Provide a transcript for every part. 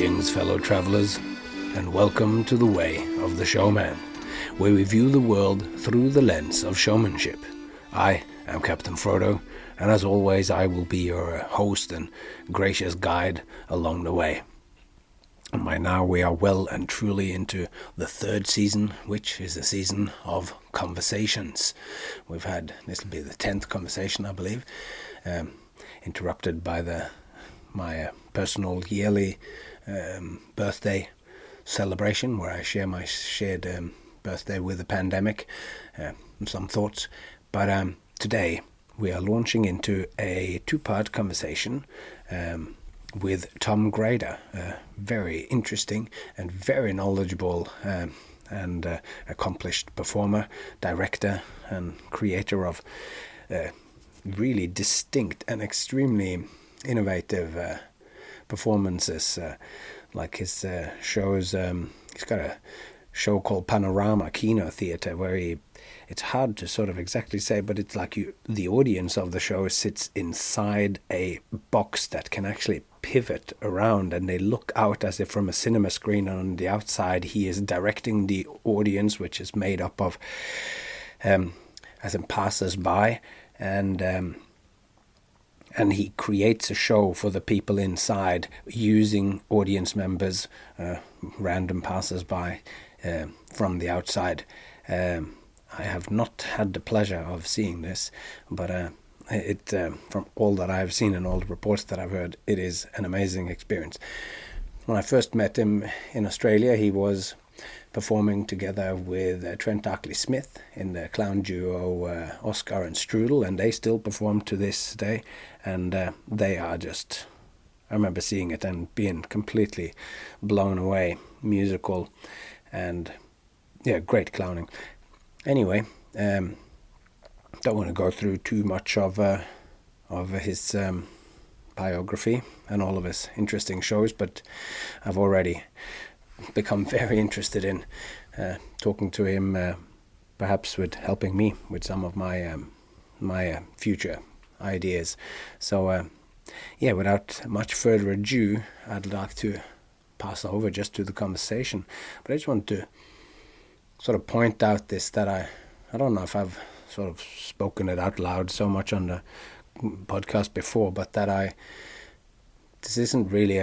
Greetings, fellow travelers, and welcome to the Way of the Showman, where we view the world through the lens of showmanship. I am Captain Frodo, and as always, I will be your host and gracious guide along the way. And by now, we are well and truly into the third season, which is the season of conversations. We've had, this will be the 10th conversation, I believe, interrupted by my personal yearly birthday celebration, where I share my shared birthday with the pandemic and some thoughts. But today we are launching into a two-part conversation with Tom Greder, a very interesting and very knowledgeable and accomplished performer, director and creator of really distinct and extremely innovative performances, like his shows. He's got a show called Panorama Kino Theatre, where it's hard to sort of exactly say, but it's like the audience of the show sits inside a box that can actually pivot around, and they look out as if from a cinema screen. On the outside, he is directing the audience, which is made up of as in passers-by, and he creates a show for the people inside using audience members, random passers-by from the outside. I have not had the pleasure of seeing this, but from all that I've seen and all the reports that I've heard, it is an amazing experience. When I first met him in Australia, he was performing together with Trent Arkley-Smith in the clown duo Oscar and Strudel, and they still perform to this day, and they are just, I remember seeing it and being completely blown away, musical, and yeah, great clowning. Anyway, don't want to go through too much of his biography and all of his interesting shows, but I've already become very interested in talking to him, perhaps with helping me with some of my future ideas. So yeah, without much further ado, I'd like to pass over just to the conversation. But I just want to sort of point out this, that I don't know if I've sort of spoken it out loud so much on the podcast before, but that this isn't really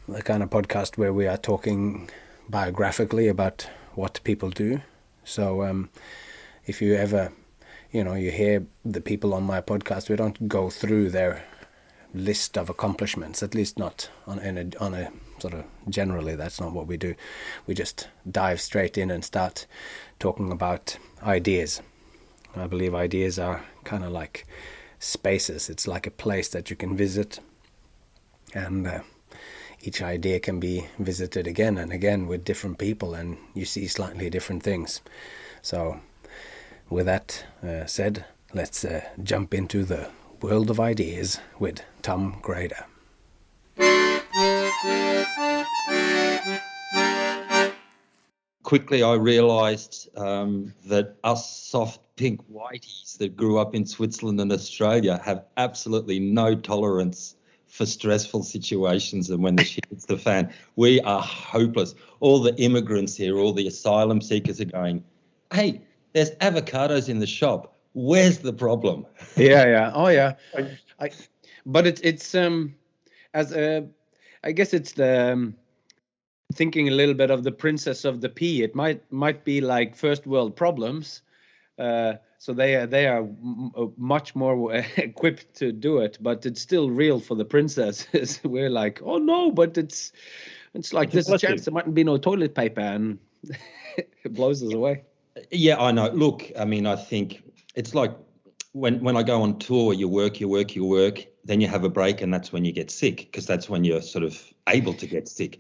the kind of podcast where we are talking biographically about what people do. So if you ever, you hear the people on my podcast, we don't go through their list of accomplishments, at least not on a sort of generally, that's not what we do. We just dive straight in and start talking about ideas. I believe ideas are kind of like spaces. It's like a place that you can visit, and each idea can be visited again and again with different people, and you see slightly different things. So with that said, let's jump into the world of ideas with Tom Greder. Quickly, I realised that us soft pink whiteys that grew up in Switzerland and Australia have absolutely no tolerance for stressful situations, and when the shit hits the fan, we are hopeless. All the immigrants here, all the asylum seekers are going, hey, there's avocados in the shop. Where's the problem? Yeah. Oh, yeah. But it's I guess it's the thinking a little bit of the Princess of the Pea. It might be like first world problems. So they are much more equipped to do it, but it's still real for the princesses. We're like, oh no, but it's like there's a chance there mightn't be no toilet paper, and it blows us away. Yeah, I know. Look, I mean, I think it's like when I go on tour, you work, then you have a break, and that's when you get sick, because that's when you're sort of able to get sick.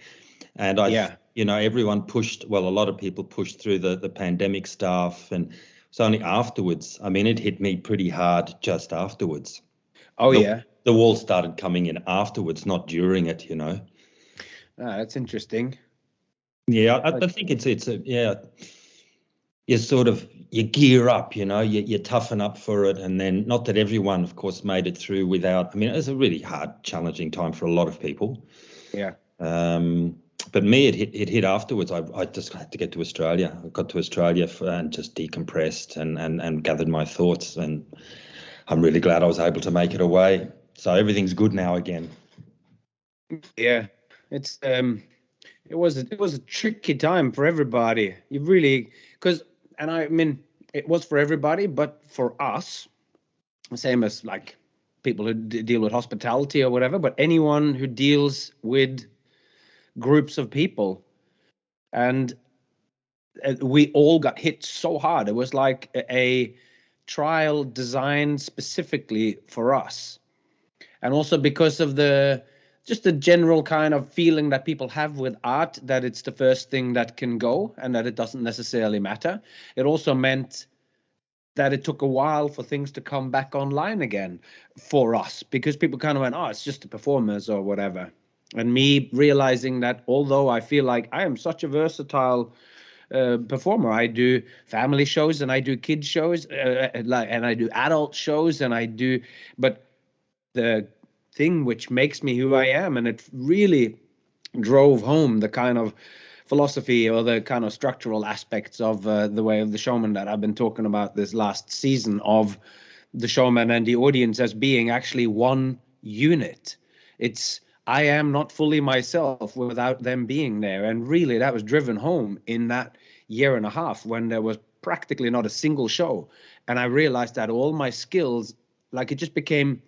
And everyone pushed, well, a lot of people pushed through the pandemic stuff, and it's only afterwards. I mean, it hit me pretty hard just afterwards. Oh, yeah. The wall started coming in afterwards, not during it, That's interesting. Yeah, I think it's you sort of, you gear up, you toughen up for it. And then, not that everyone, of course, made it through without, I mean, it was a really hard, challenging time for a lot of people. Yeah. But me, it hit afterwards. I just had to get to Australia. I got to Australia and just decompressed and gathered my thoughts. And I'm really glad I was able to make it away. So everything's good now again. Yeah, it's it was a tricky time for everybody. You really, I mean, it was for everybody, but for us, same as like people who deal with hospitality or whatever, but anyone who deals with groups of people, and we all got hit so hard. It was like a trial designed specifically for us, and also because of just the general kind of feeling that people have with art, that it's the first thing that can go and that it doesn't necessarily matter. It also meant that it took a while for things to come back online again for us, because people kind of went, oh, it's just the performers or whatever. And me realizing that although I feel like I am such a versatile performer, I do family shows and I do kids shows, and I do adult shows, but the thing which makes me who I am, and it really drove home the kind of philosophy or the kind of structural aspects of the way of the showman that I've been talking about this last season, of the showman and the audience as being actually one unit. I am not fully myself without them being there. And really that was driven home in that year and a half when there was practically not a single show. And I realized that all my skills, like it became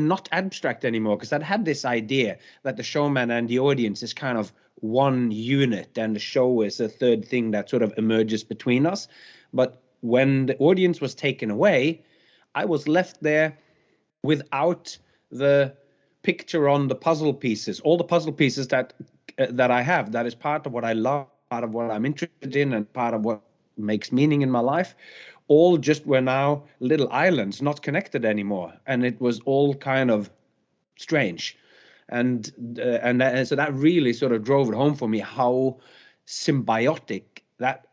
not abstract anymore, because I'd had this idea that the showman and the audience is kind of one unit and the show is a third thing that sort of emerges between us. But when the audience was taken away, I was left there without the picture on the puzzle pieces, all the puzzle pieces that I have, that is part of what I love, part of what I'm interested in, and part of what makes meaning in my life. All just were now little islands, not connected anymore, and it was all kind of strange, and so that really sort of drove it home for me how symbiotic that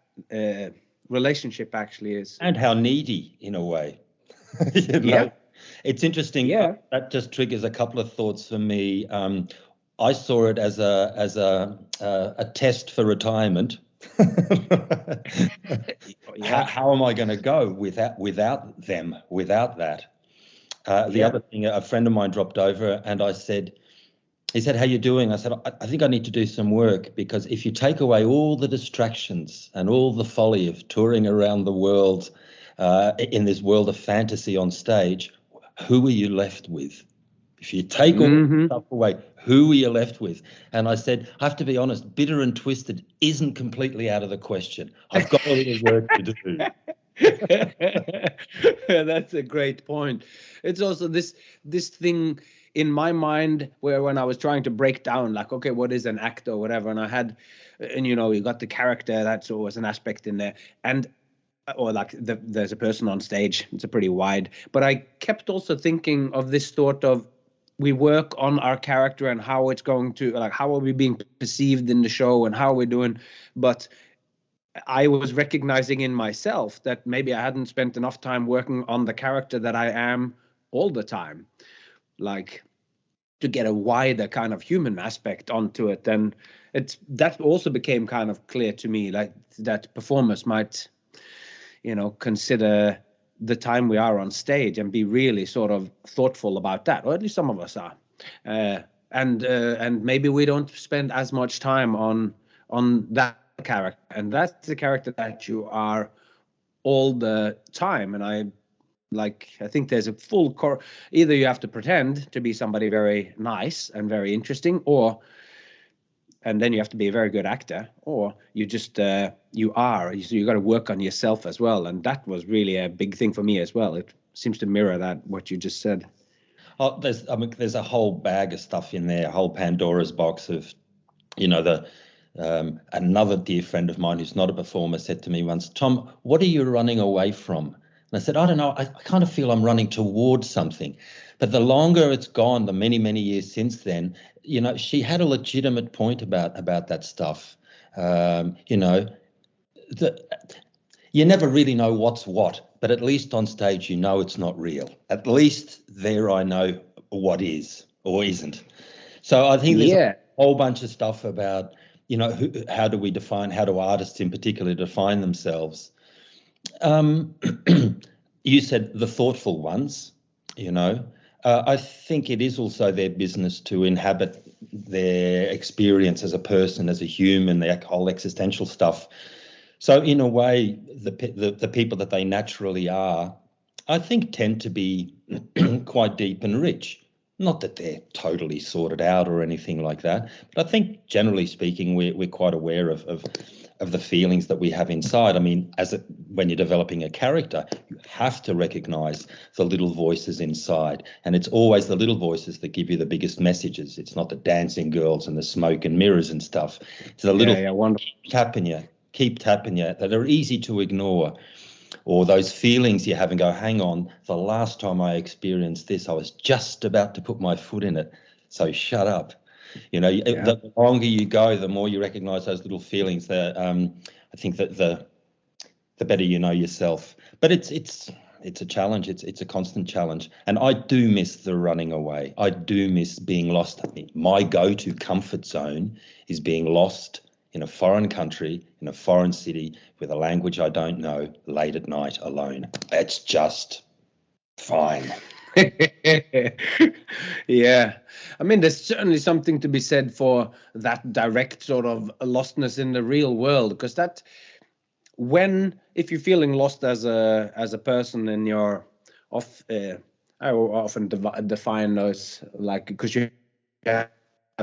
relationship actually is, and how needy in a way. You know? Yeah, it's interesting. Yeah, That just triggers a couple of thoughts for me. I saw it as a test for retirement. Yeah. How am I going to go without them, without that? The other thing, a friend of mine dropped over and he said, how you doing? I said, I think I need to do some work, because if you take away all the distractions and all the folly of touring around the world in this world of fantasy on stage, who are you left with? If you take all the stuff away, who are you left with? And I said, I have to be honest, bitter and twisted isn't completely out of the question. I've got a little work to do. That's a great point. It's also this thing in my mind where when I was trying to break down, like, okay, what is an act or whatever, and you got the character, that's always an aspect in there, or like there's a person on stage. It's a pretty wide, but I kept also thinking of this thought of, we work on our character and how it's going to, like, how are we being perceived in the show and how we're doing. But I was recognizing in myself that maybe I hadn't spent enough time working on the character that I am all the time, like to get a wider kind of human aspect onto it. And that also became kind of clear to me, like that performers might, consider the time we are on stage and be really sort of thoughtful about that, or at least some of us are. And maybe we don't spend as much time on that character, and that's the character that you are all the time. And I think there's a full either you have to pretend to be somebody very nice and very interesting, and then you have to be a very good actor, or you just you got to work on yourself as well. And that was really a big thing for me as well. It seems to mirror that what you just said. Oh, there's a whole bag of stuff in there, a whole Pandora's box of, another dear friend of mine who's not a performer said to me once, Tom, what are you running away from? And I said, I don't know. I kind of feel I'm running towards something. But the longer it's gone, the many, many years since then, she had a legitimate point about that stuff. You never really know what's what, but at least on stage, it's not real. At least there I know what is or isn't. So I think whole bunch of stuff about, how do artists in particular define themselves? You said the thoughtful ones, I think it is also their business to inhabit their experience as a person, as a human, their whole existential stuff. So in a way, the people that they naturally are, I think, tend to be quite deep and rich. Not that they're totally sorted out or anything like that, but I think generally speaking, we're quite aware of the feelings that we have inside. I mean, when you're developing a character, you have to recognize the little voices inside, and it's always the little voices that give you the biggest messages. It's not the dancing girls and the smoke and mirrors and stuff. It's the little keep tapping you that are easy to ignore, or those feelings you have and go, hang on, the last time I experienced this, I was just about to put my foot in it, so shut up. The longer you go, the more you recognize those little feelings. I think that the better you know yourself. But it's a challenge. It's a constant challenge. And I do miss the running away. I do miss being lost. My go-to comfort zone is being lost in a foreign country, in a foreign city, with a language I don't know, late at night, alone. It's just fine. Yeah. I mean, there's certainly something to be said for that direct sort of lostness in the real world, because if you're feeling lost as a person in your I often define those, like, because you have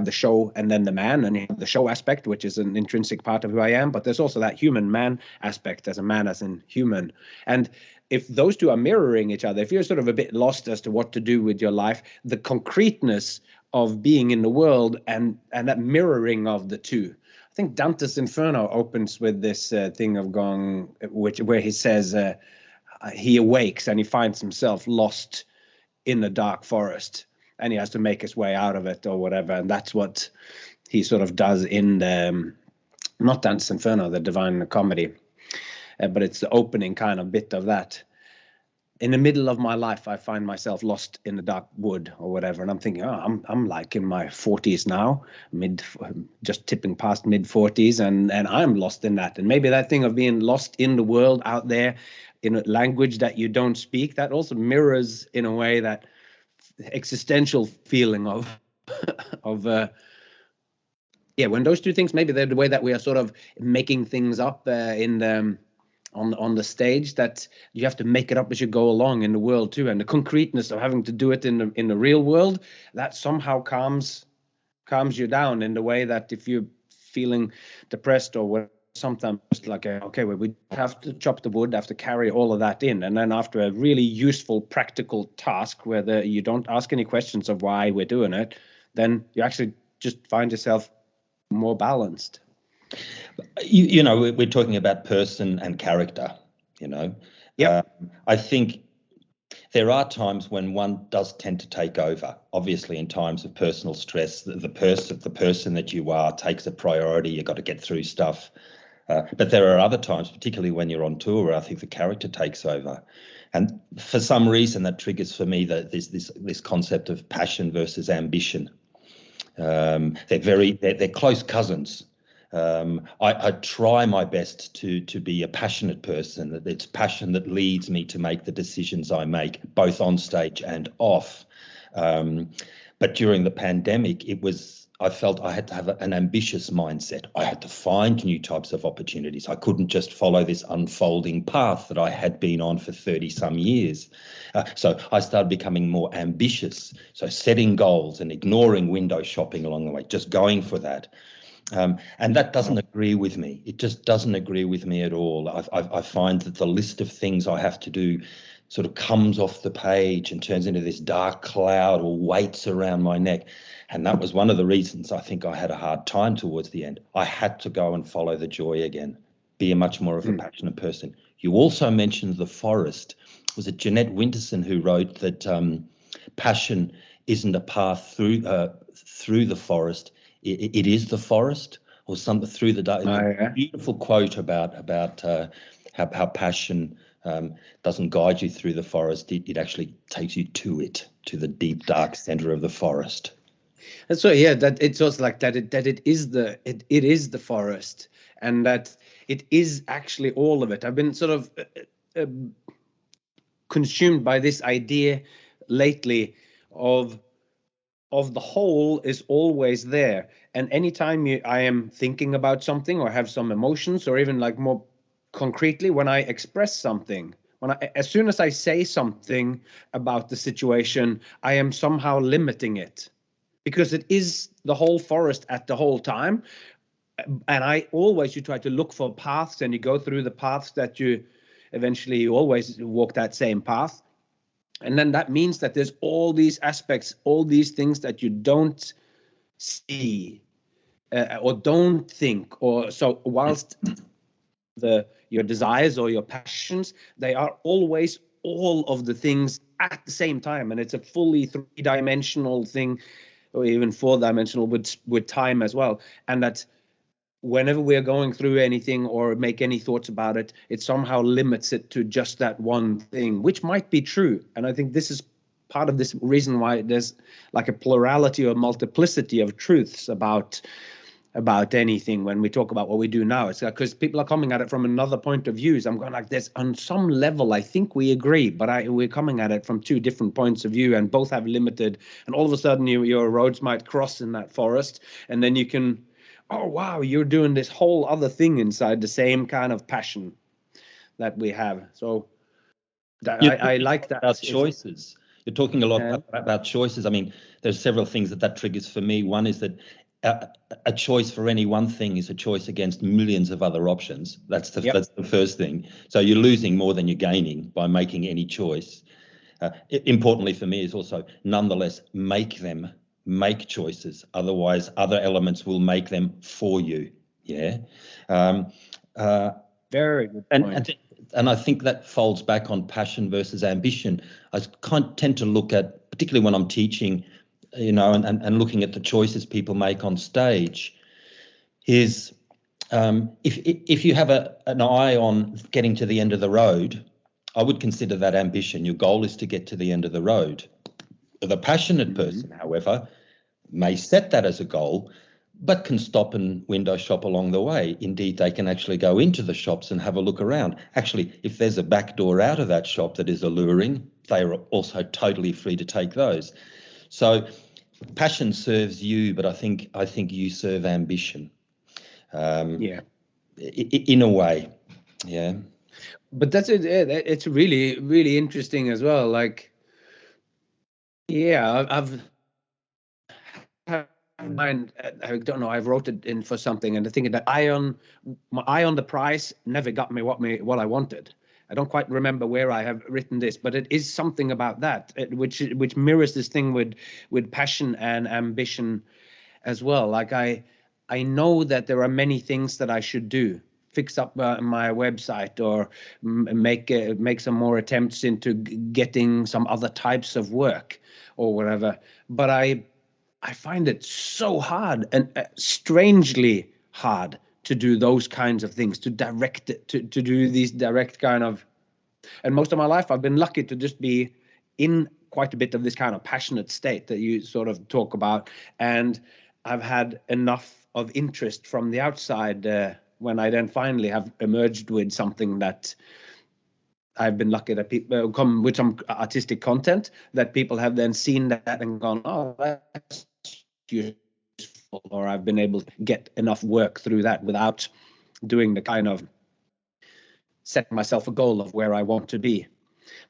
the show and then the man, and you have the show aspect, which is an intrinsic part of who I am, but there's also that human man aspect, as a man as in human. And if those two are mirroring each other, if you're sort of a bit lost as to what to do with your life, the concreteness of being in the world and that mirroring of the two. I think Dante's Inferno opens with this thing of going, where he says he awakes and he finds himself lost in the dark forest, and he has to make his way out of it or whatever. And that's what he sort of does in not Dante's Inferno, the Divine Comedy, but it's the opening kind of bit of that. In the middle of my life, I find myself lost in the dark wood or whatever. And I'm thinking, I'm like in my 40s now, just tipping past mid 40s. And I'm lost in that. And maybe that thing of being lost in the world out there in a language that you don't speak, that also mirrors in a way that existential feeling of when those two things, maybe they're the way that we are sort of making things up on the stage, that you have to make it up as you go along in the world too, and the concreteness of having to do it in the real world, that somehow calms you down in the way that if you're feeling depressed or what, sometimes like we have to chop the wood, have to carry all of that in, and then after a really useful practical task where you don't ask any questions of why we're doing it, then you actually just find yourself more balanced. We're talking about person and character, Yeah. I think there are times when one does tend to take over. Obviously, in times of personal stress, the person that you are takes a priority. You've got to get through stuff. But there are other times, particularly when you're on tour, where I think the character takes over. And for some reason, that triggers for me this concept of passion versus ambition. They're close cousins. I try my best to be a passionate person. It's passion that leads me to make the decisions I make, both on stage and off. But during the pandemic, I felt I had to have an ambitious mindset. I had to find new types of opportunities. I couldn't just follow this unfolding path that I had been on for 30 some years. So I started becoming more ambitious. So setting goals and ignoring window shopping along the way, just going for that. And that doesn't agree with me. It just doesn't agree with me at all. I find that the list of things I have to do sort of comes off the page and turns into this dark cloud or weights around my neck. And that was one of the reasons I think I had a hard time towards the end. I had to go and follow the joy again, be a much more of a passionate person. You also mentioned the forest. Was it Jeanette Winterson who wrote that passion isn't a path through the forest? It is the forest, or something through the dark. Beautiful quote about how passion doesn't guide you through the forest. It actually takes you to the deep, dark center of the forest. And so yeah, that it's also like that. It is the forest, and that it is actually all of it. I've been sort of uh, consumed by this idea lately of the whole is always there. And anytime I am thinking about something or have some emotions, or even like more concretely, when I express something, as soon as I say something about the situation, I am somehow limiting it, because it is the whole forest at the whole time. And you try to look for paths, and you go through the paths that you eventually always walk that same path. And then that means that there's all these aspects, all these things that you don't see, or don't think, or so whilst your desires or your passions, they are always all of the things at the same time, and it's a fully three-dimensional thing, or even four-dimensional with time as well. And that whenever we're going through anything or make any thoughts about it, it somehow limits it to just that one thing, which might be true. And I think this is part of this reason why there's like a plurality or multiplicity of truths about anything when we talk about what we do now. It's because people are coming at it from another point of view. So I'm going like, there's on some level, I think we agree, but we're coming at it from two different points of view, and both have limited. And all of a sudden, your roads might cross in that forest, and then you can, oh wow, you're doing this whole other thing inside the same kind of passion that we have. So I like that. About choices. You're talking a lot about choices. I mean, there's several things that triggers for me. One is that a choice for any one thing is a choice against millions of other options. That's the first thing. So you're losing more than you're gaining by making any choice. Importantly for me is also, nonetheless, make choices. Otherwise, other elements will make them for you. Yeah. Very good point. And I think that folds back on passion versus ambition. I tend to look at, particularly when I'm teaching, and looking at the choices people make on stage, is if you have an eye on getting to the end of the road, I would consider that ambition. Your goal is to get to the end of the road. The passionate person, however, may set that as a goal, but can stop and window shop along the way. Indeed, they can actually go into the shops and have a look around. Actually, if there's a back door out of that shop that is alluring, they are also totally free to take those. So passion serves you, but I think you serve ambition. In a way. Yeah. But that's it. It's really, really interesting as well. Like, yeah, I've mind. I don't know. I've wrote it in for something, and the thing that my eye on the prize never got me what I wanted. I don't quite remember where I have written this, but it is something about that, which mirrors this thing with passion and ambition as well. Like I know that there are many things that I should do. Fix up my website, or make some more attempts into getting some other types of work or whatever. But I find it so hard, and strangely hard, to do those kinds of things, to direct it, to do these direct kind of. And most of my life, I've been lucky to just be in quite a bit of this kind of passionate state that you sort of talk about. And I've had enough of interest from the outside when I then finally have emerged with something that I've been lucky that people come with some artistic content, that people have then seen that and gone, oh, that's useful, or I've been able to get enough work through that without doing the kind of setting myself a goal of where I want to be.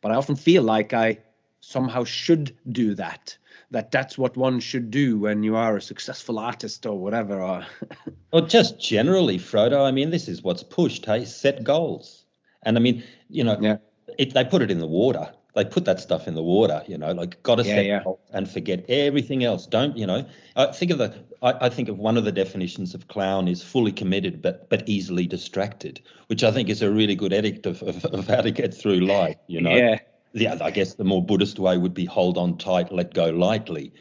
But I often feel like I somehow should do that. That's what one should do when you are a successful artist or whatever. Or just generally, Frodo, I mean, this is what's pushed, hey, set goals. And I mean, they put it in the water. They put that stuff in the water, like got to set goals and forget everything else. Don't, I think of one of the definitions of clown is fully committed but easily distracted, which I think is a really good edict of how to get through life, Yeah, I guess the more Buddhist way would be hold on tight, let go lightly.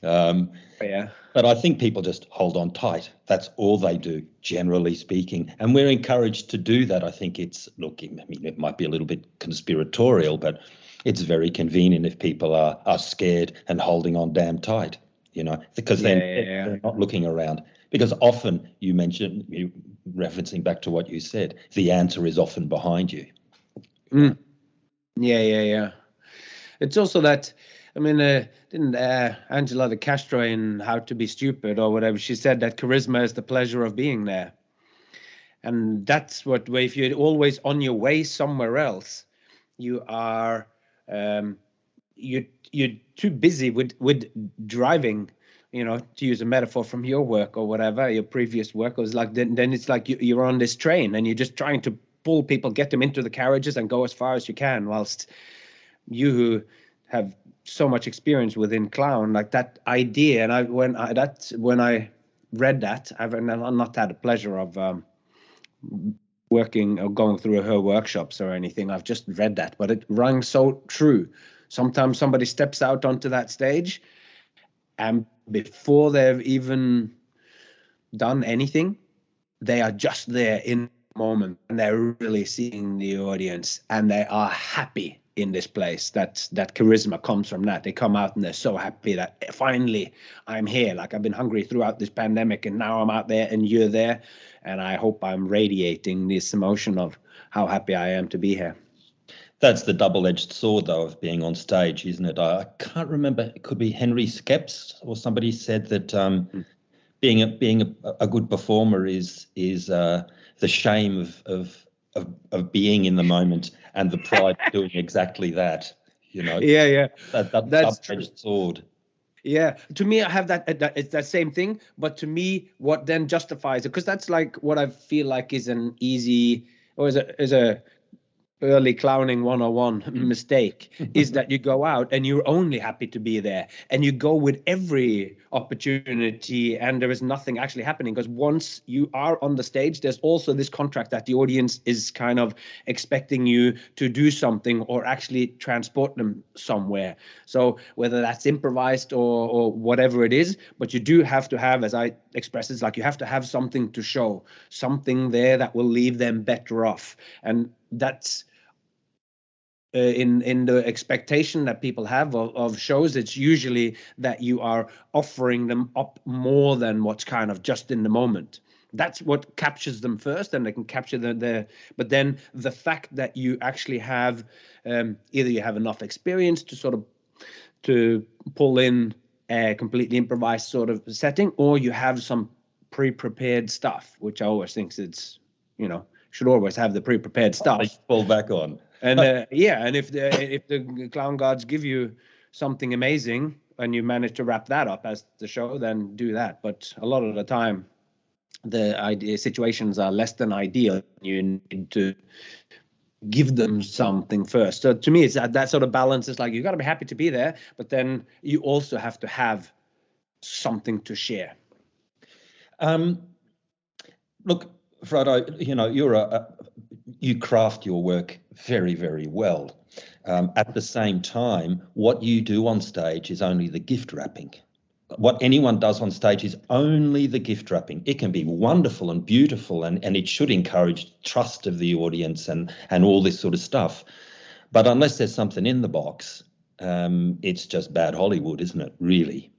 But I think people just hold on tight. That's all they do, generally speaking. And we're encouraged to do that. I think it might be a little bit conspiratorial, but it's very convenient if people are scared and holding on damn tight. because they're not looking around. Because often you mentioned, referencing back to what you said, the answer is often behind you. Yeah. It's also that, I mean, didn't Angela de Castro in How to Be Stupid or whatever, she said that charisma is the pleasure of being there. And that's what, if you're always on your way somewhere else, you are, you're too busy with driving, to use a metaphor from your work or whatever, your previous work was like, then it's like you're on this train and you're just trying to pull people, get them into the carriages and go as far as you can, whilst you who have so much experience within clown, like that idea. And when I read that, I've not had the pleasure of working or going through her workshops or anything. I've just read that, but it rang so true. Sometimes somebody steps out onto that stage, and before they've even done anything, they are just there in the moment, and they're really seeing the audience, and they are happy in this place. That charisma comes from that. They come out and they're so happy that finally I'm here. Like, I've been hungry throughout this pandemic, and now I'm out there and you're there, and I hope I'm radiating this emotion of how happy I am to be here. That's the double-edged sword, though, of being on stage, isn't it? I can't remember. It could be Henry Skeps or somebody said that being a good performer is the shame of being in the moment and the pride of doing exactly that. Yeah. That's double-edged sword. Yeah, to me, I have it's that same thing. But to me, what then justifies it? Because that's like what I feel like is an easy, or is a early clowning 101 mistake, is that you go out and you're only happy to be there, and you go with every opportunity, and there is nothing actually happening. Because once you are on the stage, there's also this contract that the audience is kind of expecting you to do something or actually transport them somewhere. So whether that's improvised or whatever it is, but you do have to have, as I express, it's like you have to have something to show, something there that will leave them better off. And that's in the expectation that people have of shows. It's usually that you are offering them up more than what's kind of just in the moment. That's what captures them first, and they can capture but then the fact that you actually have either you have enough experience to sort of to pull in a completely improvised sort of setting, or you have some pre-prepared stuff, which I always think it's, should always have the pre-prepared stuff. Fall back on. And and if the clown gods give you something amazing and you manage to wrap that up as the show, then do that. But a lot of the time, the situations are less than ideal. You need to give them something first. So to me, it's that sort of balance. Is like, you got to be happy to be there, but then you also have to have something to share. Look, Frodo, you craft your work very, very well. At the same time, what you do on stage is only the gift wrapping. What anyone does on stage is only the gift wrapping. It can be wonderful and beautiful, and it should encourage trust of the audience and all this sort of stuff. But unless there's something in the box, it's just bad Hollywood, isn't it, really?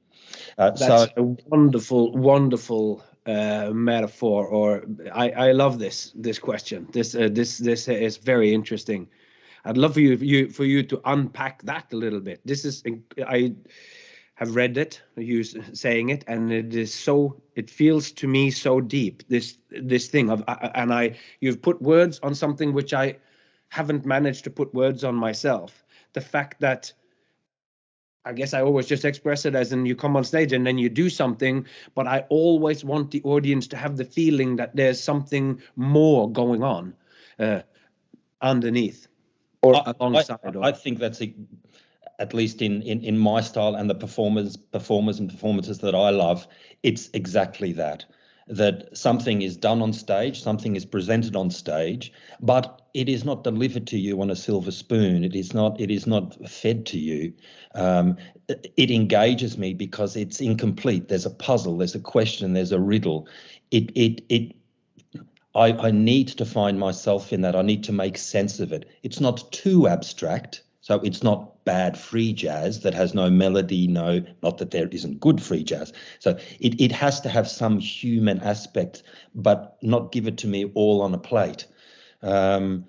That's a wonderful metaphor. Or I love this question. This is very interesting. I'd love for you to unpack that a little bit. I have read it, you saying it, and it feels to me so deep, this thing of, you've put words on something which I haven't managed to put words on myself. The fact that I guess I always just express it as in, you come on stage and then you do something, but I always want the audience to have the feeling that there's something more going on underneath or alongside. I think that's at least in my style and the performers and performances that I love, it's exactly that something is done on stage, something is presented on stage, but it is not delivered to you on a silver spoon. It is not fed to you. It engages me because it's incomplete. There's a puzzle, there's a question, there's a riddle. I need to find myself in that. I need to make sense of it. It's not too abstract, So it's not bad free jazz that has no melody, not that there isn't good free jazz. So it has to have some human aspect, but not give it to me all on a plate. And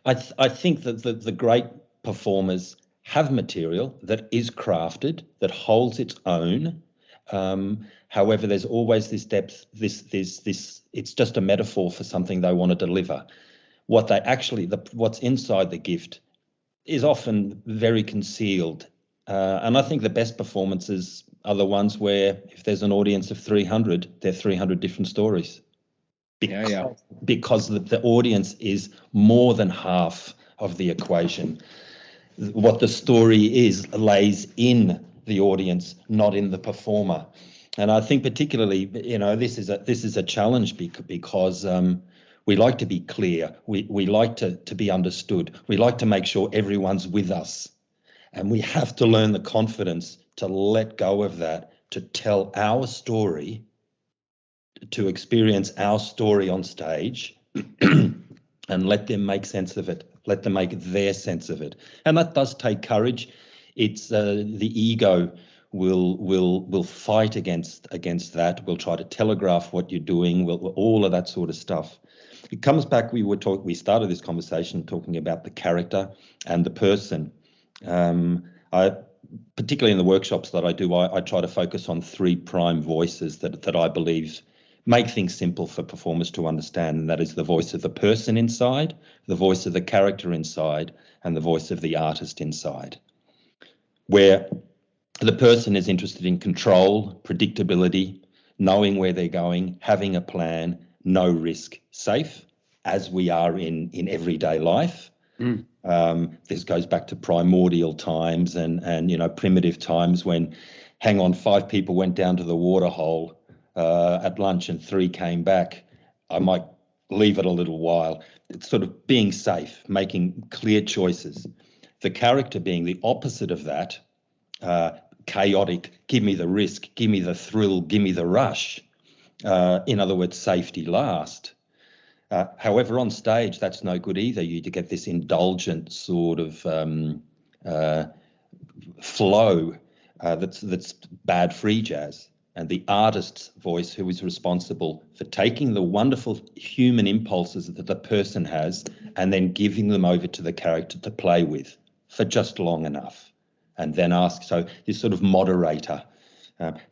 I think that the great performers have material that is crafted, that holds its own. However, there's always this depth, this it's just a metaphor for something they want to deliver. What they actually, what's inside the gift is often very concealed. And I think the best performances are the ones where if there's an audience of 300, they're 300 different stories. Because the audience is more than half of the equation. What the story is lays in the audience, not in the performer. And I think particularly, this is a challenge because we like to be clear. We like to be understood. We like to make sure everyone's with us. And we have to learn the confidence to let go of that, to tell our story, to experience our story on stage and let them make sense of it, let them make their sense of it. And that does take courage. It's the ego will fight against that. We'll try to telegraph what you're doing, all of that sort of stuff. It comes back, we started this conversation talking about the character and the person. Particularly in the workshops that I do, I try to focus on 3 prime voices that I believe make things simple for performers to understand, and that is the voice of the person inside, the voice of the character inside, and the voice of the artist inside. Where the person is interested in control, predictability, knowing where they're going, having a plan, no risk, safe, as we are in everyday life. This goes back to primordial times and primitive times when, 5 people went down to the water hole at lunch and 3 came back. I might leave it a little while. It's sort of being safe, making clear choices. The character being the opposite of that, chaotic, give me the risk, give me the thrill, give me the rush. In other words, safety last. However, on stage, that's no good either. You get this indulgent sort of flow that's bad free jazz. And the artist's voice, who is responsible for taking the wonderful human impulses that the person has and then giving them over to the character to play with for just long enough. And then so this sort of moderator.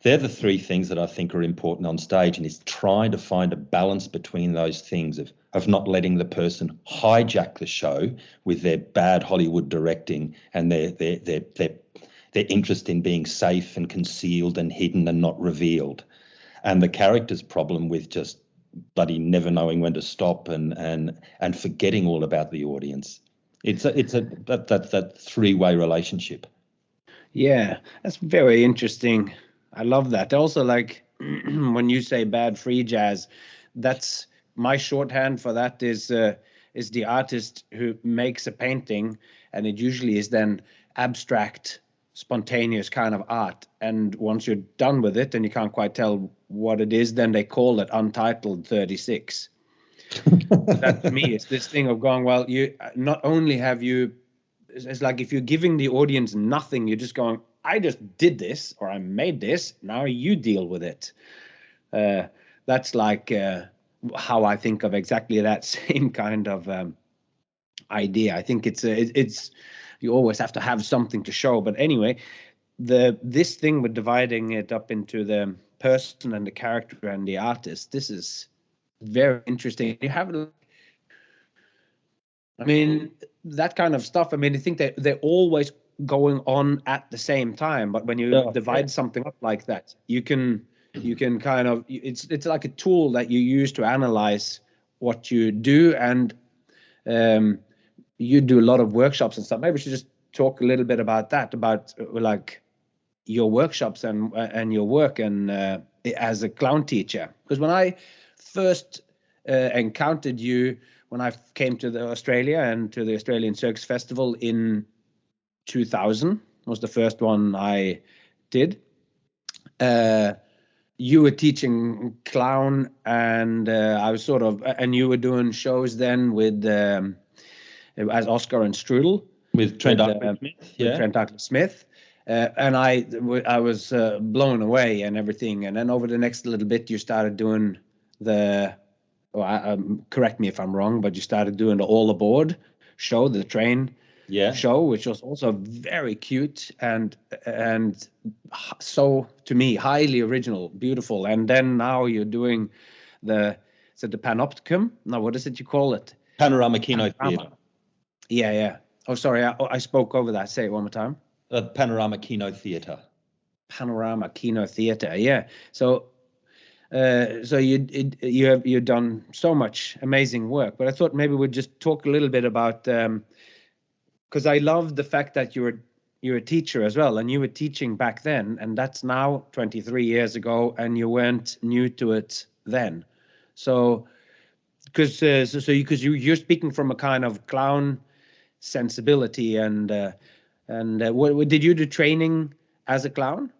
They're the 3 things that I think are important on stage, and is trying to find a balance between those things of not letting the person hijack the show with their bad Hollywood directing and their interest in being safe and concealed and hidden and not revealed, and the character's problem with just bloody never knowing when to stop and forgetting all about the audience. It's that 3-way relationship. Yeah, that's very interesting. I love that. Also, like when you say bad free jazz, that's my shorthand for that is the artist who makes a painting, and it usually is then abstract, spontaneous kind of art. And once you're done with it and you can't quite tell what it is, then they call it Untitled 36. That to me is this thing of going, well, you not only have you, it's like if you're giving the audience nothing, you're just going, I just did this, or I made this, now you deal with it. That's like how I think of exactly that same kind of idea. I think it's you always have to have something to show. But anyway, this thing with dividing it up into the person and the character and the artist, this is very interesting. You have, I mean, that kind of stuff. I mean, I think that they're always going on at the same time. But when you divide something up like that, you can kind of, it's like a tool that you use to analyze what you do. And you do a lot of workshops and stuff. Maybe we should just talk a little bit about that, about like your workshops and your work and as a clown teacher. Because when I first encountered you, when I came to Australia and to the Australian Circus Festival in 2000, was the first one I did. You were teaching clown, and I was and you were doing shows then with as Oscar and Strudel with Trent Smith. With Trent Smith. And I was blown away and everything. And then over the next little bit, you started doing correct me if I'm wrong, but you started doing the All Aboard show, the train show, which was also very cute and so, to me, highly original, beautiful. And then now you're doing the Panopticon? No, what is it you call it? Panorama Kino Theatre. Yeah. Oh, sorry, I spoke over that. Say it one more time. Panorama Kino Theatre. Panorama Kino Theatre, yeah. So you've done so much amazing work, but I thought maybe we'd just talk a little bit about, because I love the fact that you're a teacher as well, and you were teaching back then, and that's now 23 years ago, and you weren't new to it then. So because you're speaking from a kind of clown sensibility, and what did you do training as a clown?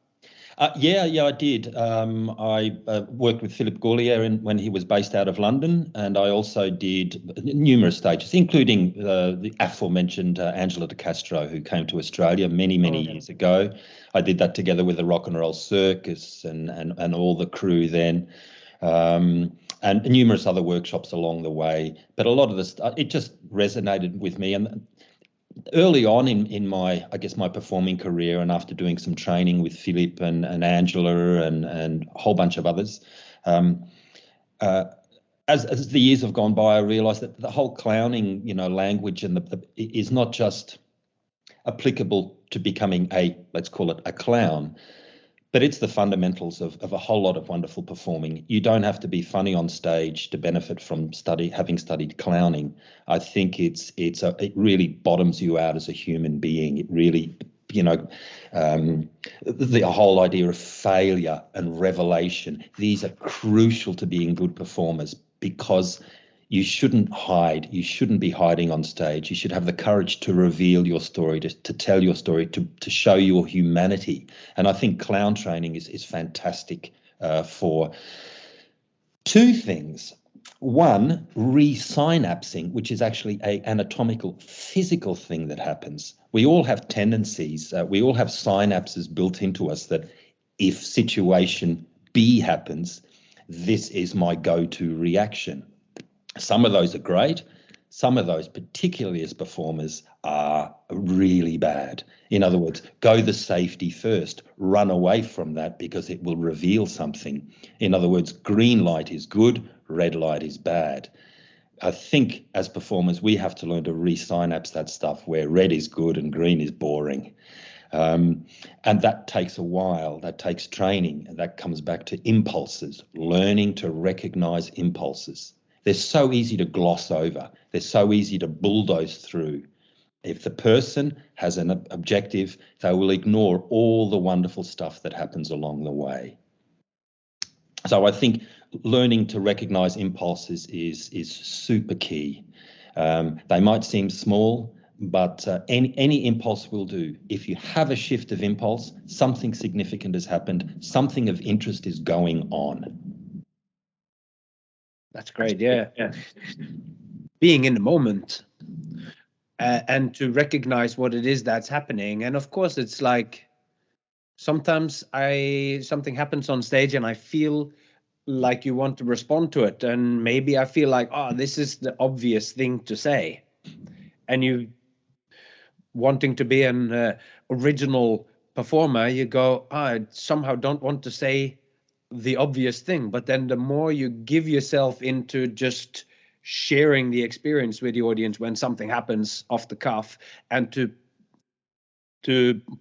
Yeah, I did. I worked with Philip Gaulier when he was based out of London, and I also did numerous stages, including the aforementioned Angela de Castro, who came to Australia many years ago. I did that together with the Rock and Roll Circus and all the crew then, and numerous other workshops along the way. But a lot of this, it just resonated with me. And early on in my performing career, and after doing some training with Philip and Angela and a whole bunch of others, as the years have gone by, I realised that the whole clowning, language and is not just applicable to becoming let's call it a clown, but it's the fundamentals of a whole lot of wonderful performing. You don't have to be funny on stage to benefit from having studied clowning. I think it really bottoms you out as a human being. It really, the whole idea of failure and revelation, these are crucial to being good performers, because you shouldn't hide. You shouldn't be hiding on stage. You should have the courage to reveal your story, to tell your story, to show your humanity. And I think clown training is fantastic for two things. One, resynapsing, which is actually an anatomical, physical thing that happens. We all have tendencies. We all have synapses built into us that if situation B happens, this is my go-to reaction. Some of those are great. Some of those, particularly as performers, are really bad. In other words, go the safety first. Run away from that because it will reveal something. In other words, green light is good, red light is bad. I think as performers, we have to learn to resynapse that stuff where red is good and green is boring. And that takes a while. That takes training. And that comes back to impulses, learning to recognize impulses. They're so easy to gloss over. They're so easy to bulldoze through. If the person has an objective, they will ignore all the wonderful stuff that happens along the way. So I think learning to recognize impulses is super key. They might seem small, but any impulse will do. If you have a shift of impulse, something significant has happened, something of interest is going on. That's great, yeah. Being in the moment and to recognize what it is that's happening. And of course, it's like sometimes something happens on stage and I feel like you want to respond to it. And maybe I feel like, this is the obvious thing to say. And you wanting to be an original performer, you go, I somehow don't want to say the obvious thing, but then the more you give yourself into just sharing the experience with the audience when something happens off the cuff, and to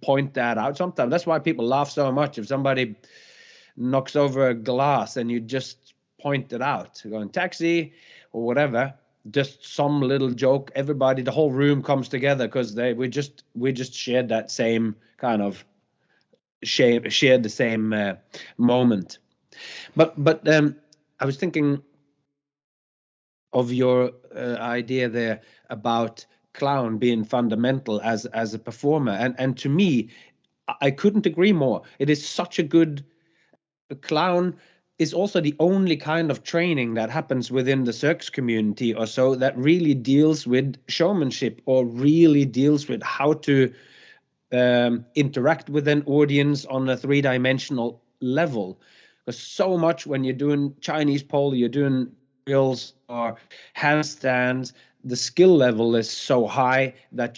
point that out. Sometimes that's why people laugh so much. If somebody knocks over a glass and you just point it out, going taxi or whatever, just some little joke, everybody, the whole room comes together because we just shared that same kind of shared the same moment. But I was thinking of your idea there about clown being fundamental as a performer, and to me, I couldn't agree more. It is such a good clown is also the only kind of training that happens within the circus community or so that really deals with showmanship, or really deals with how to interact with an audience on a three-dimensional level. Because so much when you're doing Chinese pole, you're doing drills or handstands, the skill level is so high that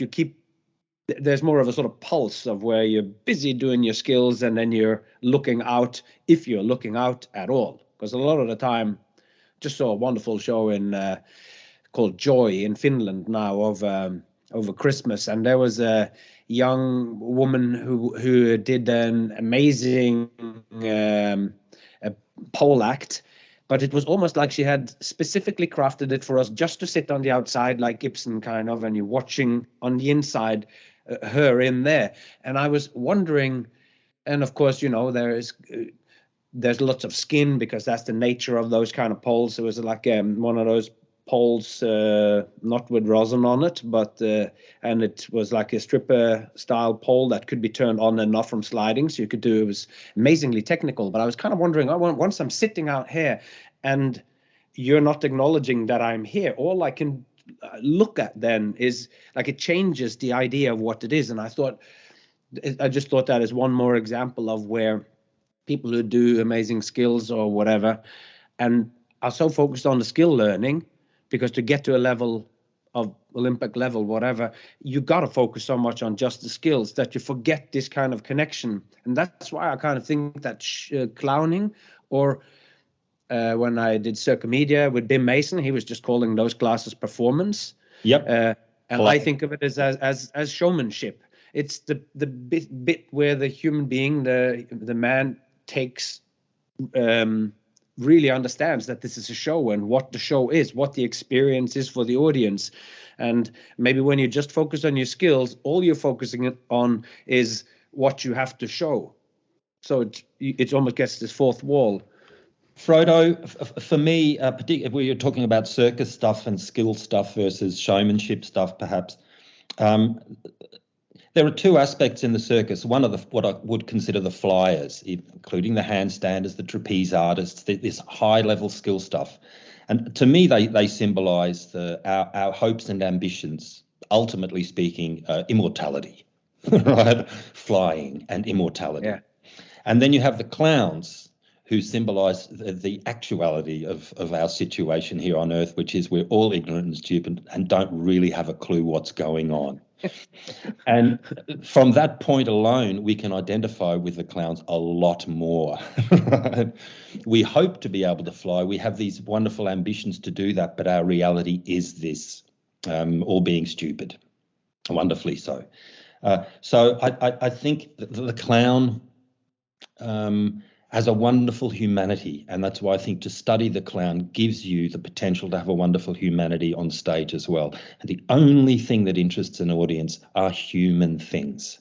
there's more of a sort of pulse of where you're busy doing your skills, and then you're looking out, if you're looking out at all. Because a lot of the time, just saw a wonderful show called Joy in Finland now over Christmas, and there was a young woman who did an amazing a pole act, but it was almost like she had specifically crafted it for us just to sit on the outside like Gibson kind of, and you're watching on the inside her in there. And I was wondering, and of course, there's lots of skin because that's the nature of those kind of poles. It was like one of those poles, not with rosin on it, but and it was like a stripper style pole that could be turned on and off from sliding, so you could do. It was amazingly technical. But I was kind of wondering, once I'm sitting out here and you're not acknowledging that I'm here, all I can look at then is like, it changes the idea of what it is. And I just thought that is one more example of where people who do amazing skills or whatever and are so focused on the skill learning, because to get to a level of Olympic level, whatever, you got to focus so much on just the skills that you forget this kind of connection. And that's why I kind of think that clowning, or when I did Circus Media with Bim Mason, he was just calling those classes performance. Yep. And I think of it as showmanship. It's the bit where the human being, the man, takes really understands that this is a show, and what the show is, what the experience is for the audience. And maybe when you just focus on your skills, all you're focusing on is what you have to show. So it almost gets this fourth wall. Frodo, for me, particularly if we were talking about circus stuff and skill stuff versus showmanship stuff, perhaps, there are two aspects in the circus. One of what I would consider the flyers, including the handstanders, the trapeze artists, this high-level skill stuff. And to me, they symbolise our hopes and ambitions, ultimately speaking, immortality, right? Flying and immortality. Yeah. And then you have the clowns, who symbolise the actuality of our situation here on Earth, which is we're all ignorant and stupid and don't really have a clue what's going on. And from that point alone, we can identify with the clowns a lot more. We hope to be able to fly. We have these wonderful ambitions to do that, but our reality is this, all being stupid, wonderfully so. So I think the clown has a wonderful humanity, and that's why I think to study the clown gives you the potential to have a wonderful humanity on stage as well. And the only thing that interests an audience are human things.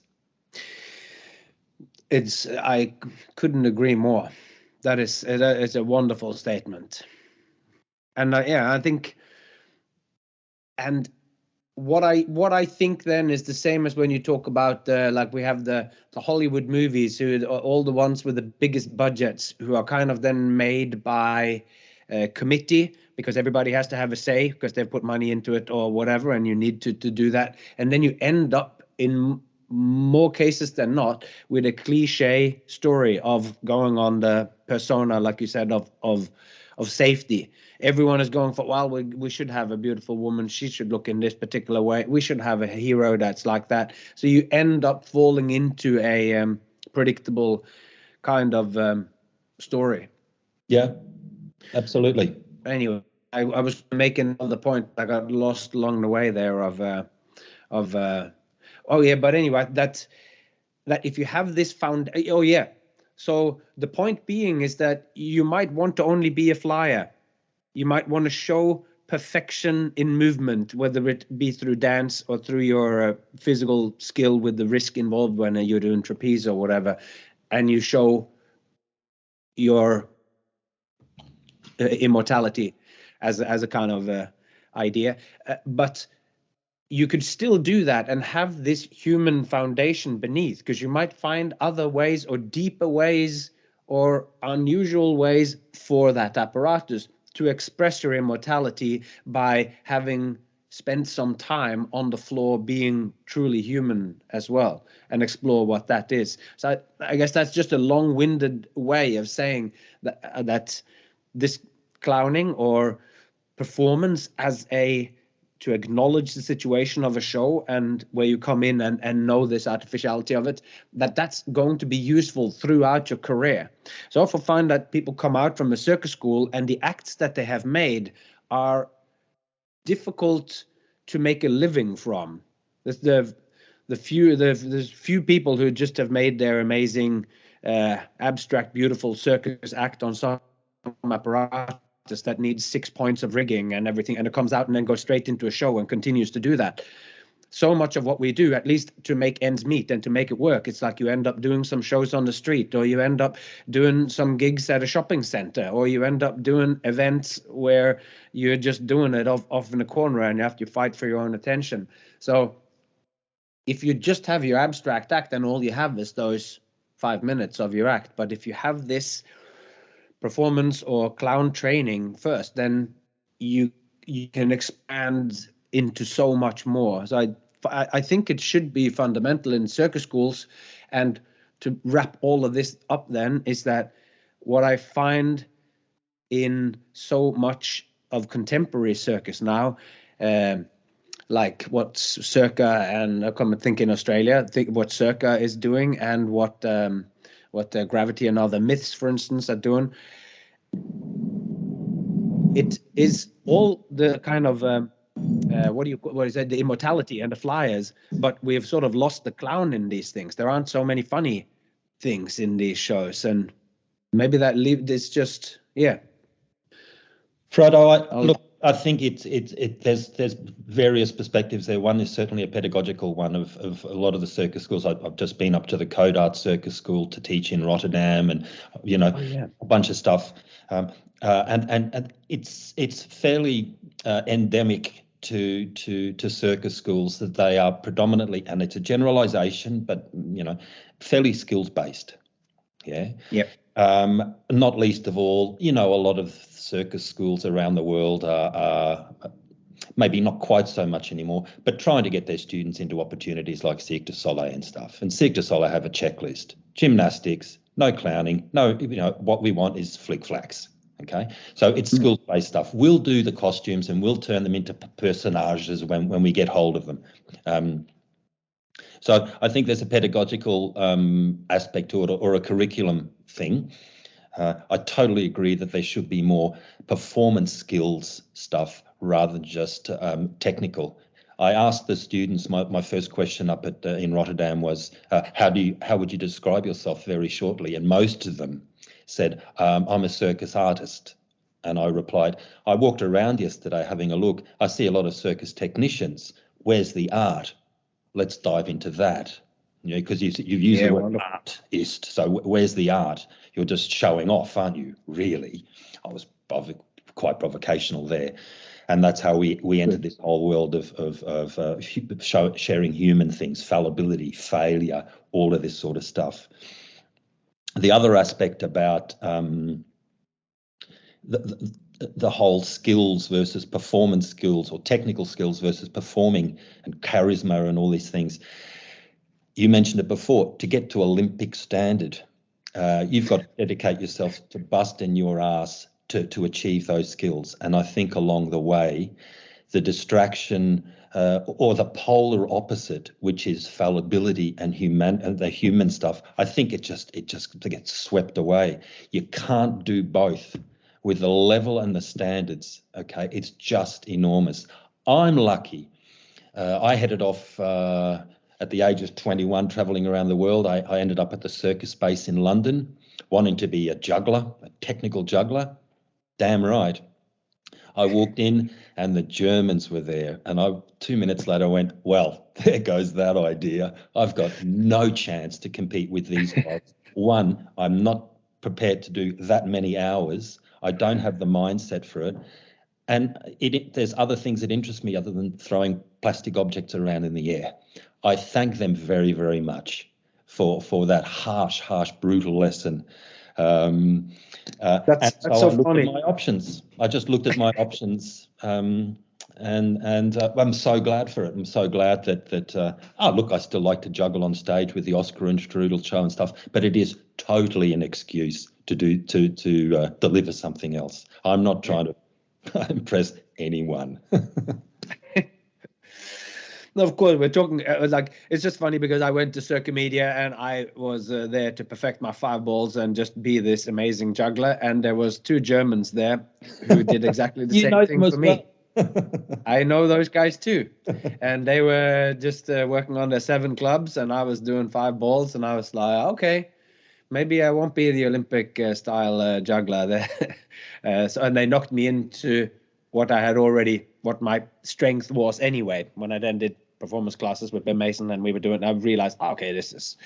I couldn't agree more. That is a wonderful statement. And I think, and what I think then is the same as when you talk about like we have the Hollywood movies, who are all the ones with the biggest budgets, who are kind of then made by a committee, because everybody has to have a say because they've put money into it or whatever, and you need to do that. And then you end up in more cases than not with a cliche story of going on the persona, like you said, of safety. Everyone is going for, well, we should have a beautiful woman. She should look in this particular way. We should have a hero that's like that. So you end up falling into a predictable kind of story. Yeah, absolutely. Anyway, I was making the point. I got lost along the way there but anyway, that if you have this so the point being is that you might want to only be a flyer. You might want to show perfection in movement, whether it be through dance or through your physical skill with the risk involved when you're doing trapeze or whatever, and you show your immortality as a kind of idea. But you could still do that and have this human foundation beneath, because you might find other ways or deeper ways or unusual ways for that apparatus to express your immortality by having spent some time on the floor being truly human as well, and explore what that is. So I guess that's just a long-winded way of saying that this clowning or performance as a to acknowledge the situation of a show, and where you come in and know this artificiality of it, that's going to be useful throughout your career. So I often find that people come out from a circus school and the acts that they have made are difficult to make a living from. There's few people who just have made their amazing abstract beautiful circus act on some apparatus that needs 6 points of rigging and everything, and it comes out and then goes straight into a show and continues to do that. So much of what we do, at least to make ends meet and to make it work, it's like you end up doing some shows on the street, or you end up doing some gigs at a shopping center, or you end up doing events where you're just doing it off in the corner and you have to fight for your own attention. So if you just have your abstract act, then all you have is those 5 minutes of your act. But if you have this performance or clown training first, then you can expand into so much more. So I think it should be fundamental in circus schools. And to wrap all of this up then is that what I find in so much of contemporary circus now, like what Circa, and I come and think in Australia, what Circa is doing, and what Gravity and other myths, for instance, are doing. It is all the kind of what is it, the immortality and the flyers, but we have sort of lost the clown in these things. There aren't so many funny things in these shows, and maybe that it's just Frodo, I think there's various perspectives there. One is certainly a pedagogical one of a lot of the circus schools. I've just been up to the Code Art Circus School to teach in Rotterdam, and a bunch of stuff. And it's fairly endemic to circus schools that they are predominantly, and it's a generalization, but fairly skills based. Yeah. Yep. Not least of all, a lot of circus schools around the world are maybe not quite so much anymore, but trying to get their students into opportunities like Cirque du Soleil and stuff. And Cirque du Soleil have a checklist: gymnastics, no clowning, no, what we want is flick flacks. Okay, so it's skills-based stuff. We'll do the costumes and we'll turn them into personages when we get hold of them. So I think there's a pedagogical aspect to it, or a curriculum thing. I totally agree that there should be more performance skills stuff rather than just technical. I asked the students, my first question up in Rotterdam was, how would you describe yourself very shortly? And most of them said, I'm a circus artist. And I replied, I walked around yesterday having a look. I see a lot of circus technicians. Where's the art? Let's dive into that. Because you've used the word artist. So where's the art? You're just showing off, aren't you? Really? I was quite provocational there. And that's how we entered this whole world of sharing human things, fallibility, failure, all of this sort of stuff. The other aspect about the whole skills versus performance skills, or technical skills versus performing and charisma and all these things. You mentioned it before, to get to Olympic standard, you've got to dedicate yourself to busting your ass to achieve those skills. And I think along the way, the distraction or the polar opposite, which is fallibility and the human stuff, I think it just gets swept away. You can't do both with the level and the standards. Okay, it's just enormous. I'm lucky. I headed off at the age of 21, traveling around the world. I ended up at the circus base in London, wanting to be a juggler, a technical juggler. Damn right. I walked in and the Germans were there, and 2 minutes later I went, well, there goes that idea. I've got no chance to compete with these guys. One, I'm not prepared to do that many hours. I don't have the mindset for it. And there's other things that interest me other than throwing plastic objects around in the air. I thank them very, very much for that harsh, brutal lesson. And so so I looked funny. at my options. I just looked at my options, and I'm so glad for it. I'm so glad that look, I still like to juggle on stage with the Oscar and Strudel show and stuff, but it is totally an excuse to deliver something else. I'm not trying to impress anyone. No, of course, we're talking like it's just funny because I went to Circus Media and I was there to perfect my 5 balls and just be this amazing juggler. And there was 2 Germans there who did exactly the same thing for me. I know those guys too, and they were just working on their 7 clubs, and I was doing 5 balls, and I was like, okay, maybe I won't be the Olympic style juggler there. And they knocked me into what my strength was anyway. When I then did performance classes with Ben Mason and we were doing, I realized, okay, this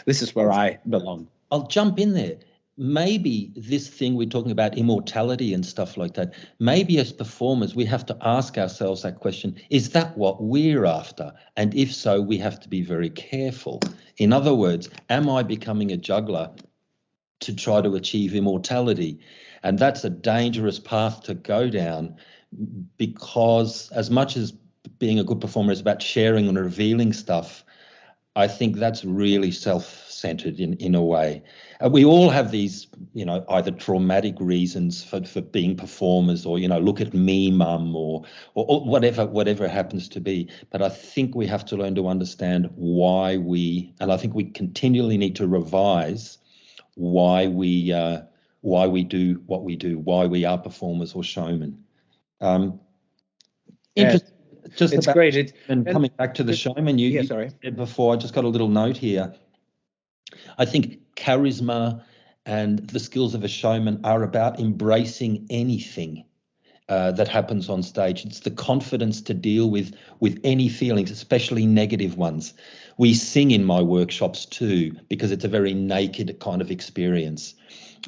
is where I belong. I'll jump in there. Maybe this thing we're talking about, immortality and stuff like that, maybe as performers we have to ask ourselves that question, is that what we're after? And if so, we have to be very careful. In other words, am I becoming a juggler to try to achieve immortality? And that's a dangerous path to go down, because as much as being a good performer is about sharing and revealing stuff, I think that's really self-centered in a way. We all have these, either traumatic reasons for being performers, or, look at me, mum, or whatever it happens to be. But I think we have to learn to understand and I think we continually need to revise why we do what we do, why we are performers or showmen. Interesting. It's great. Coming back to the showman, you said before, I just got a little note here. I think charisma and the skills of a showman are about embracing anything that happens on stage. It's the confidence to deal with any feelings, especially negative ones. We sing in my workshops too, because it's a very naked kind of experience.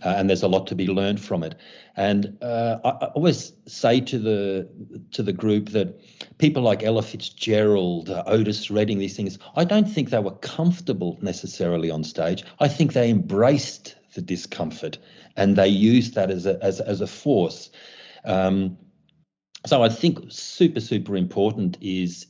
And there's a lot to be learned from it. And I always say to the group that people like Ella Fitzgerald, Otis Redding, these things, I don't think they were comfortable necessarily on stage. I think they embraced the discomfort and they used that as a force. So I think super important is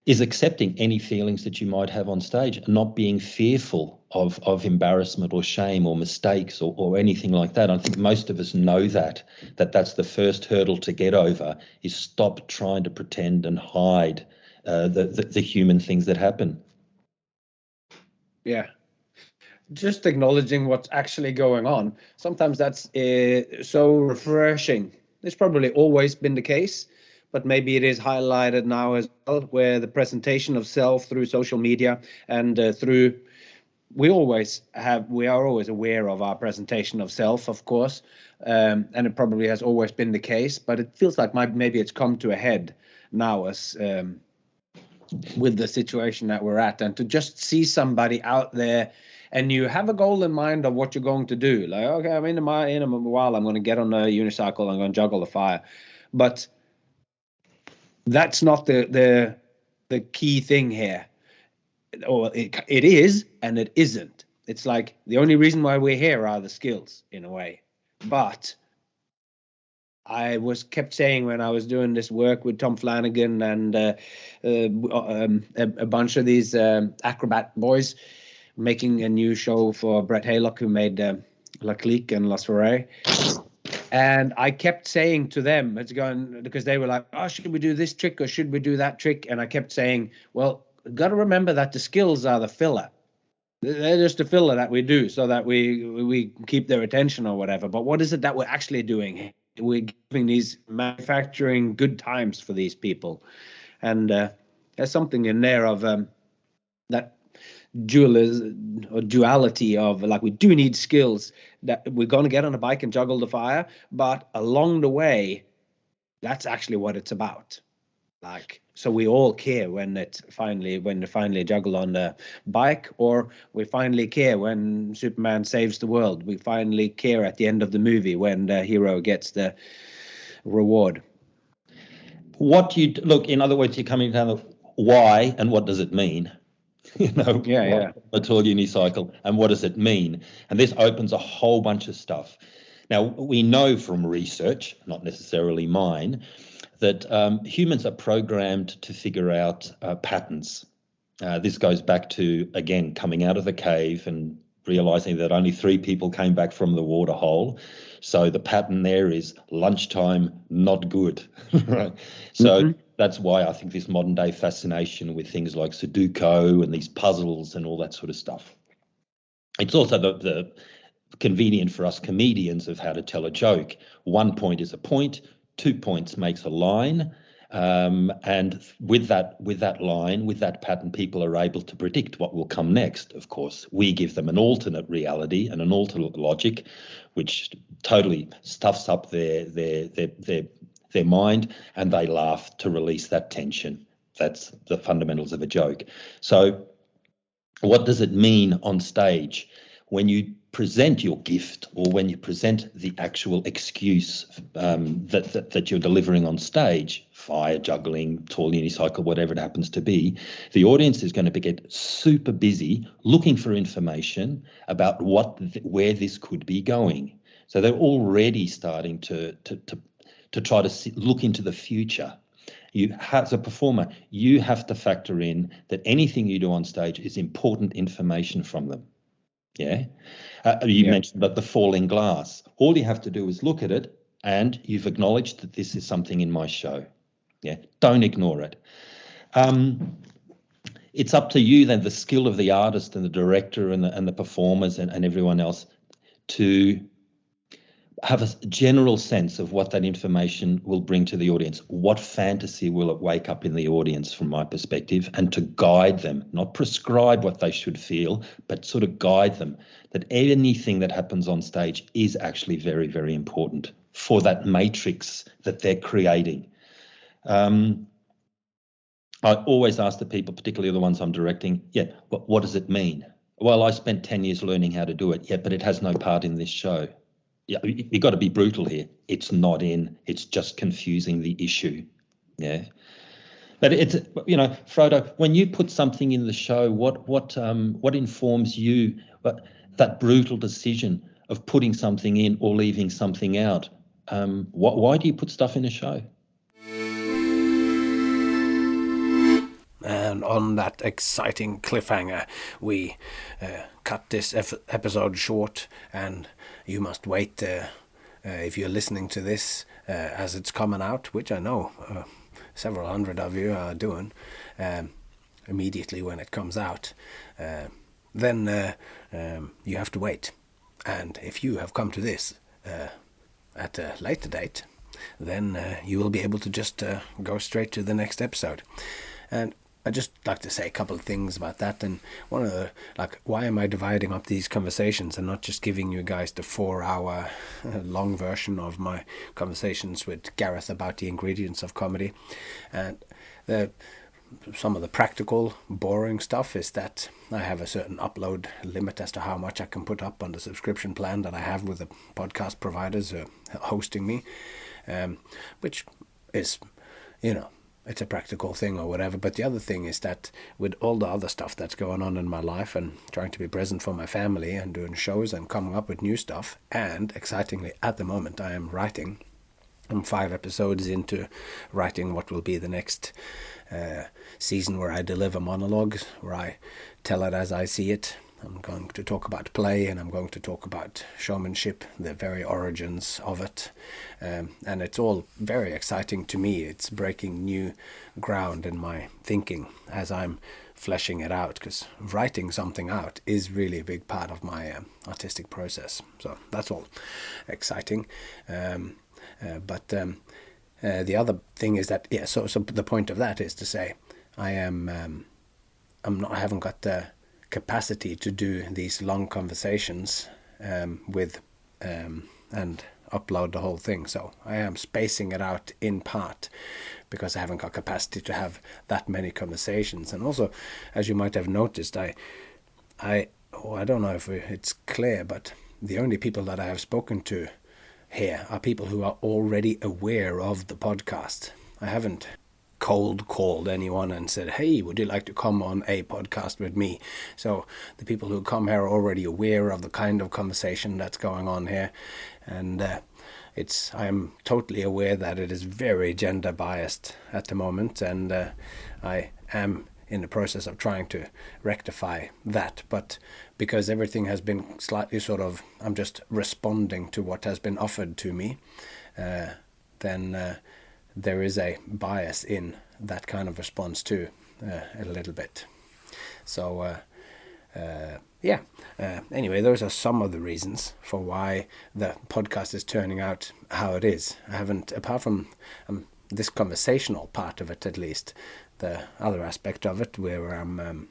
accepting any feelings that you might have on stage and not being fearful of embarrassment or shame or mistakes or anything like that. I think most of us know that's the first hurdle to get over, is stop trying to pretend and hide the human things that happen. Yeah. Just acknowledging what's actually going on. Sometimes that's so refreshing. It's probably always been the case, but maybe it is highlighted now as well, where the presentation of self through social media and we are always aware of our presentation of self, of course, and it probably has always been the case, but it feels like maybe it's come to a head now as with the situation that we're at, and to just see somebody out there and you have a goal in mind of what you're going to do. Like, okay, I'm in a while, I'm going to get on a unicycle, I'm going to juggle the fire. But that's not the key thing here. Or it is and it isn't. It's like the only reason why we're here are the skills in a way. But I kept saying when I was doing this work with Tom Flanagan and a bunch of these acrobat boys, making a new show for Brett Haylock, who made La Clique and La Soirée. And I kept saying to them, because they were like, oh, should we do this trick or should we do that trick? And I kept saying, well, got to remember that the skills are the filler. They're just a filler that we do so that we keep their attention or whatever. But what is it that we're actually doing? We're giving these manufacturing good times for these people. And there's something in there of that duality of, like, we do need skills, that we're going to get on a bike and juggle the fire, but along the way, that's actually what it's about. Like, so we all care when they finally juggle on the bike, or we finally care when Superman saves the world. We finally care at the end of the movie when the hero gets the reward. In other words, you're coming down to why and what does it mean A tall unicycle, and what does it mean? And this opens a whole bunch of stuff. Now, we know from research, not necessarily mine, that humans are programmed to figure out patterns. This goes back to, again, coming out of the cave and realizing that only 3 people came back from the water hole. So the pattern there is lunchtime, not good, right? So that's why I think this modern day fascination with things like Sudoku and these puzzles and all that sort of stuff. It's also the convenient for us comedians of how to tell a joke. 1 point is a point, 2 points makes a line. And with that line, with that pattern, people are able to predict what will come next. Of course, we give them an alternate reality and an alternate logic, which totally stuffs up their mind, and they laugh to release that tension. That's the fundamentals of a joke. So what does it mean on stage when you present your gift, or when you present the actual excuse that you're delivering on stage, fire, juggling, tall unicycle, whatever it happens to be? The audience is going to get super busy looking for information about where this could be going. So they're already starting to try to look into the future. You have, as a performer, you have to factor in that anything you do on stage is important information from them. Yeah. You mentioned about the falling glass. All you have to do is look at it, and you've acknowledged that this is something in my show. Yeah. Don't ignore it. It's up to you then, the skill of the artist and the director and the performers and everyone else, to have a general sense of what that information will bring to the audience. What fantasy will it wake up in the audience, from my perspective, and to guide them, not prescribe what they should feel, but sort of guide them that anything that happens on stage is actually very, very important for that matrix that they're creating. I always ask the people, particularly the ones I'm directing, but what does it mean? Well, I spent 10 years learning how to do it. Yeah, but it has no part in this show. Yeah, you've got to be brutal here. It's not in. It's just confusing the issue. Yeah, but it's, Frodo, when you put something in the show, what informs you? But that brutal decision of putting something in or leaving something out. Why do you put stuff in a show? And on that exciting cliffhanger, we cut this episode short, and you must wait, if you're listening to this as it's coming out, which I know several hundred of you are doing, immediately when it comes out, then you have to wait. And if you have come to this at a later date, then you will be able to just go straight to the next episode. And I'd just like to say a couple of things about that. And one of the, why am I dividing up these conversations and not just giving you guys the 4-hour long version of my conversations with Gareth about the ingredients of comedy? And some of the practical, boring stuff is that I have a certain upload limit as to how much I can put up on the subscription plan that I have with the podcast providers hosting me, which is, it's a practical thing or whatever. But the other thing is that with all the other stuff that's going on in my life, and trying to be present for my family and doing shows and coming up with new stuff, and excitingly at the moment I am writing. I'm 5 episodes into writing what will be the next season, where I deliver monologues, where I tell it as I see it. I'm going to talk about play, and I'm going to talk about showmanship, the very origins of it. And it's all very exciting to me. It's breaking new ground in my thinking as I'm fleshing it out, because writing something out is really a big part of my artistic process. So that's all exciting. But the other thing is that, so the point of that is to say, I haven't got the capacity to do these long conversations with and upload the whole thing. So I am spacing it out in part because I haven't got capacity to have that many conversations. And also, as you might have noticed, I don't know if it's clear, but the only people that I have spoken to here are people who are already aware of the podcast. I haven't cold called anyone and said, hey, would you like to come on a podcast with me? So the people who come here are already aware of the kind of conversation that's going on here. And I am totally aware that it is very gender biased at the moment, and I am in the process of trying to rectify that. But because everything has been slightly I'm just responding to what has been offered to me, then there is a bias in that kind of response too, a little bit. So anyway, those are some of the reasons for why the podcast is turning out how it is. I haven't, apart from this conversational part of it at least, the other aspect of it where I'm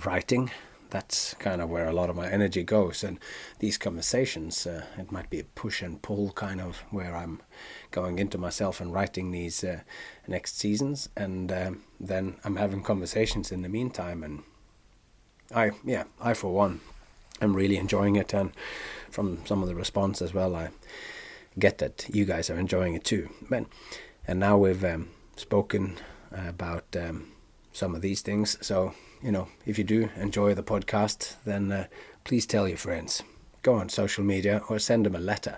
writing, that's kind of where a lot of my energy goes. And these conversations, it might be a push and pull kind of where I'm going into myself and writing these next seasons. And then I'm having conversations in the meantime. And I for one, am really enjoying it. And from some of the response as well, I get that you guys are enjoying it too. And now we've spoken about some of these things. So, if you do enjoy the podcast, then please tell your friends. Go on social media or send them a letter.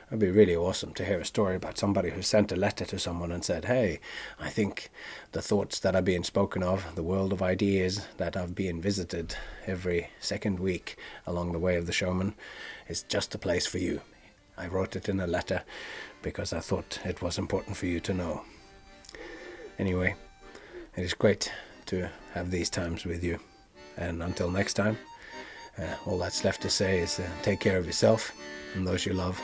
It'd be really awesome to hear a story about somebody who sent a letter to someone and said, hey, I think the thoughts that are being spoken of, the world of ideas that are being visited every second week along the way of the showman, is just a place for you. I wrote it in a letter because I thought it was important for you to know. Anyway, it is great to have these times with you. And until next time, all that's left to say is take care of yourself and those you love.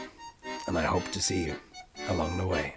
And I hope to see you along the way.